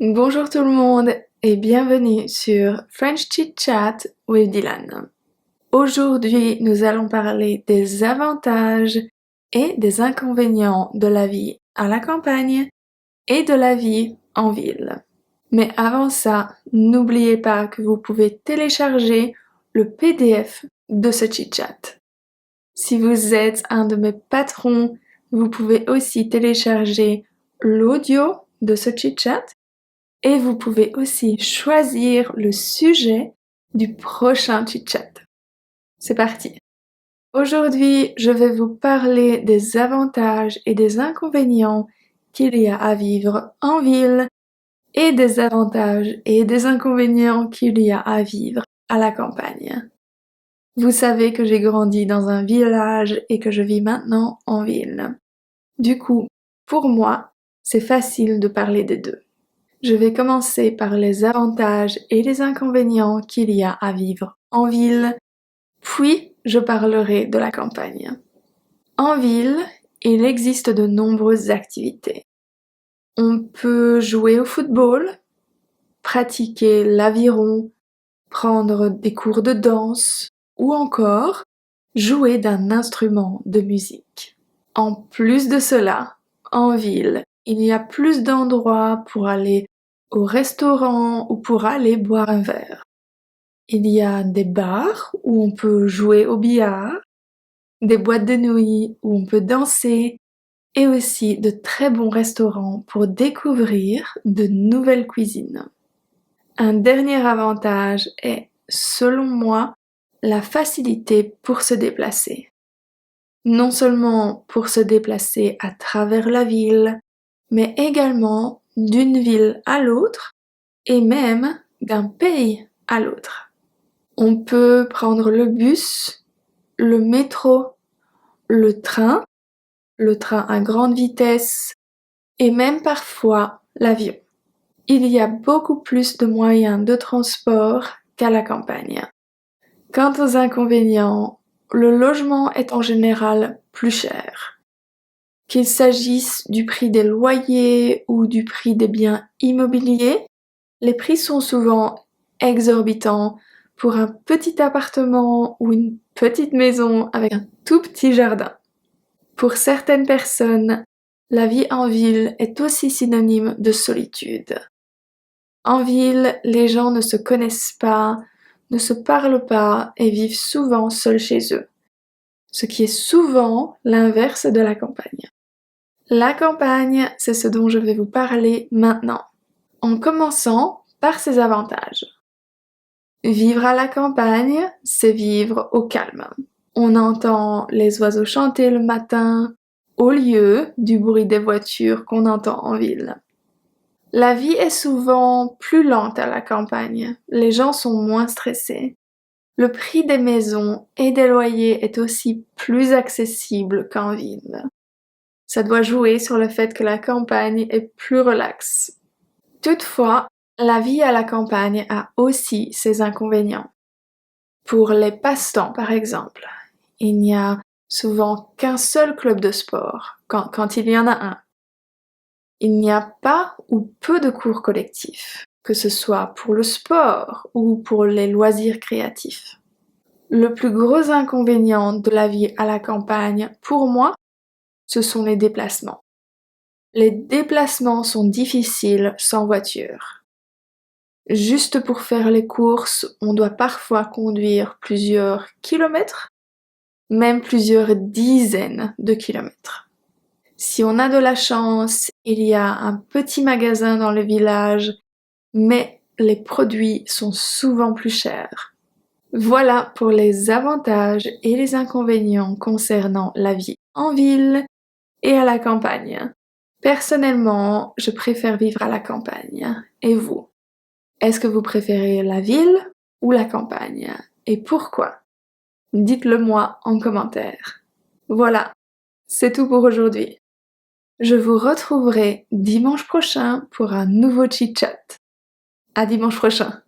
Bonjour tout le monde et bienvenue sur French Chit Chat with Dylan. Aujourd'hui, nous allons parler des avantages et des inconvénients de la vie à la campagne et de la vie en ville. Mais avant ça, n'oubliez pas que vous pouvez télécharger le PDF de ce chit chat. Si vous êtes un de mes patrons, vous pouvez aussi télécharger l'audio de ce chit chat et vous pouvez aussi choisir le sujet du prochain chit chat. C'est parti! Aujourd'hui, je vais vous parler des avantages et des inconvénients qu'il y a à vivre en ville et des avantages et des inconvénients qu'il y a à vivre à la campagne. Vous savez que j'ai grandi dans un village et que je vis maintenant en ville. Du coup, pour moi, c'est facile de parler des deux. Je vais commencer par les avantages et les inconvénients qu'il y a à vivre en ville, puis je parlerai de la campagne. En ville, il existe de nombreuses activités. On peut jouer au football, pratiquer l'aviron, prendre des cours de danse ou encore jouer d'un instrument de musique. En plus de cela, en ville, il y a plus d'endroits pour aller au restaurant ou pour aller boire un verre. Il y a des bars où on peut jouer au billard, des boîtes de nuit où on peut danser et aussi de très bons restaurants pour découvrir de nouvelles cuisines. Un dernier avantage est, selon moi, la facilité pour se déplacer. Non seulement pour se déplacer à travers la ville, mais également d'une ville à l'autre et même d'un pays à l'autre. On peut prendre le bus, le métro, le train à grande vitesse et même parfois l'avion. Il y a beaucoup plus de moyens de transport qu'à la campagne. Quant aux inconvénients, le logement est en général plus cher. Qu'il s'agisse du prix des loyers ou du prix des biens immobiliers, les prix sont souvent exorbitants pour un petit appartement ou une petite maison avec un tout petit jardin. Pour certaines personnes, la vie en ville est aussi synonyme de solitude. En ville, les gens ne se connaissent pas, ne se parlent pas et vivent souvent seuls chez eux, ce qui est souvent l'inverse de la campagne. La campagne, c'est ce dont je vais vous parler maintenant, en commençant par ses avantages. Vivre à la campagne, c'est vivre au calme. On entend les oiseaux chanter le matin, au lieu du bruit des voitures qu'on entend en ville. La vie est souvent plus lente à la campagne, les gens sont moins stressés. Le prix des maisons et des loyers est aussi plus accessible qu'en ville. Ça doit jouer sur le fait que la campagne est plus relaxe. Toutefois, la vie à la campagne a aussi ses inconvénients. Pour les passe-temps, par exemple, il n'y a souvent qu'un seul club de sport, quand il y en a un. Il n'y a pas ou peu de cours collectifs, que ce soit pour le sport ou pour les loisirs créatifs. Le plus gros inconvénient de la vie à la campagne, pour moi, ce sont les déplacements. Les déplacements sont difficiles sans voiture. Juste pour faire les courses, on doit parfois conduire plusieurs kilomètres, même plusieurs dizaines de kilomètres. Si on a de la chance, il y a un petit magasin dans le village, mais les produits sont souvent plus chers. Voilà pour les avantages et les inconvénients concernant la vie en ville et à la campagne. Personnellement, je préfère vivre à la campagne. Et vous? Est-ce que vous préférez la ville ou la campagne? Et pourquoi? Dites-le moi en commentaire. Voilà, c'est tout pour aujourd'hui. Je vous retrouverai dimanche prochain pour un nouveau chit-chat. À dimanche prochain!